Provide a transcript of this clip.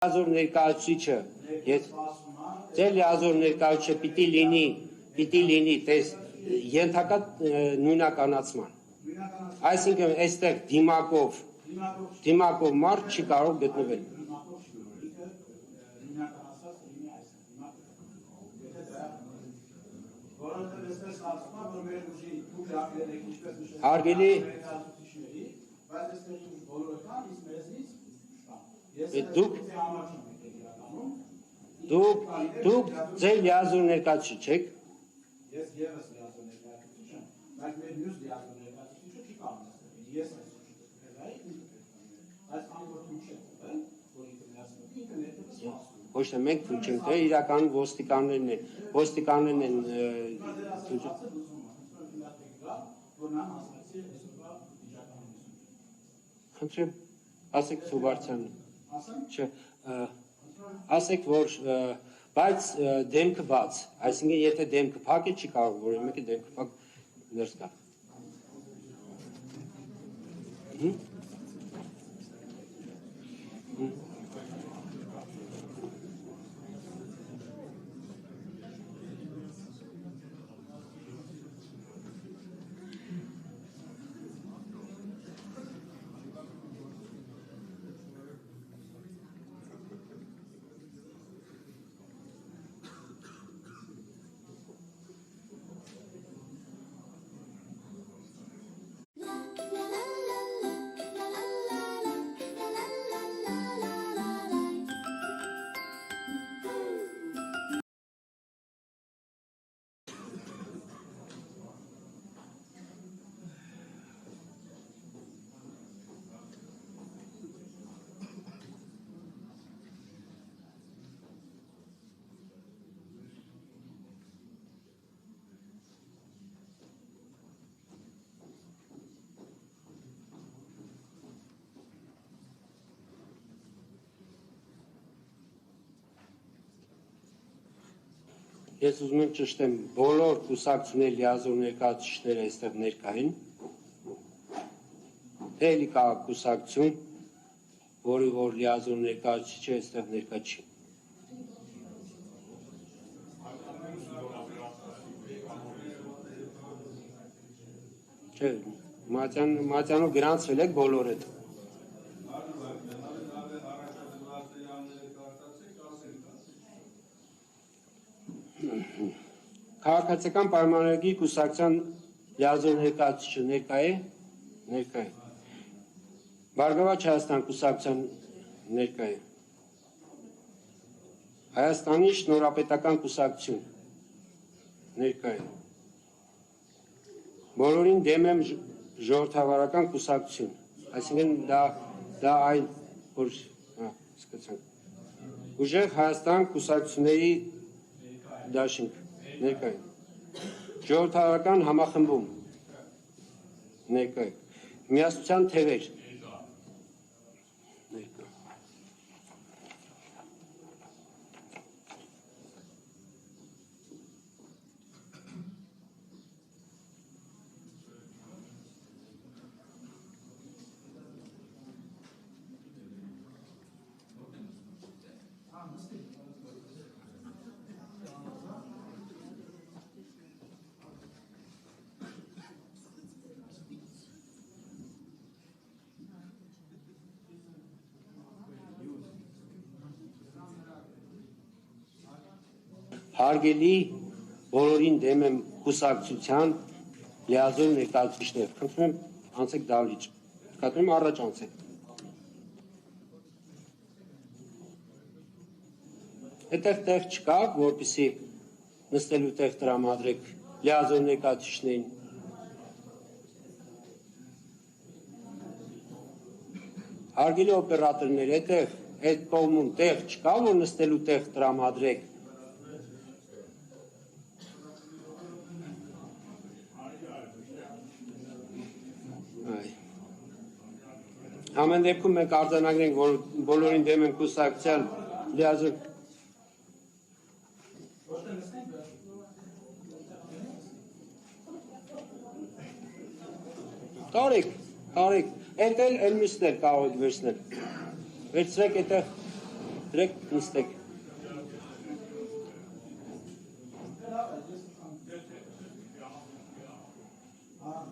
Լիազոր ներկայացուցիչը, ձեր լիազոր ներկայացուցիչը պիտի լինի ենթակա նույնականացման։ Այսինքն այստեղ դիմակով մարդ չի կարող գտնվել։ Հարգելի դուք ձեր լիազոր ներկայացուցիչ եք։ Ես ևս լիազոր ներկայացուցիչ եմ, բայց մեր մյուս լիազոր ներկայացուցիչը չի կարող նստել։ Ես այս այս ամբողջը չէ, որ ինքը միացնում է, ինքը ներքևից սպասում։ Ոչ թե մենք թույլ չենք տվել, իրականում ոստիկաններն են Խնդրեմ, ասեք Սուբարցյանը։ Չէ, ասեք, որ բայց դեմքը բաց, այսինքն եթե դեմքը փակ է, չի կարող որ մեկը դեմքը փակ ներս գա։ Ես ուզում եմ ճշտեմ, բոլոր կուսակցությունների լիազոր ներկայացուցիչները այստեղ ներկա են։ Թե էլի կա կուսակցություն, որի որ լիազոր ներկայացուցիչը այստեղ ներկա չի։ Չէ, Մատյանով գրանցվել եք բոլոր հետ։ Քաղաքացիական պայմանագրի կուսակցության լիազոր ներկայացուցիչը ներկա է։ Բարգավաճ Հայաստան կուսակցության ներկա է։ Հայաստանի շնորհապետական կուսակցություն ներկա է։ Բոլորին դեմ եմ ժողովրդավարական կուսակցություն, այսինքն դա այլ որ սկսենք։ Ուժեղ Հայաստան կուսակցությունների դաշինք ներկա է։ Ժողովրդավարական համախմբում ներկա է։ Միասնության թևեր ներկա։ Հարգելի բոլորին դեմ եմ կուսակցության լիազոր ներկայացուցիչներ, խնդրում եմ անցեք դահլիճ, կտրում եմ առաջ անցեք։ Այդտեղ տեղ չկա, որպեսզի նստելու տեղ տրամադրեք լիազոր ներկայացուցիչներին։ Հարգելի օպերատորներ, այդտեղ այդ կողմում տեղ չկա, որ նստելու տեղ տրամադրեք։ Ամեն դեպքում մենք արձանագրենք, որ բոլորին դեմ են կուսակցության լիազոր Տարեք, Էդ էլ մյուսն էլ կարող եք վերցնել։ Վերցրեք այդտեղ Դրեք նստեք։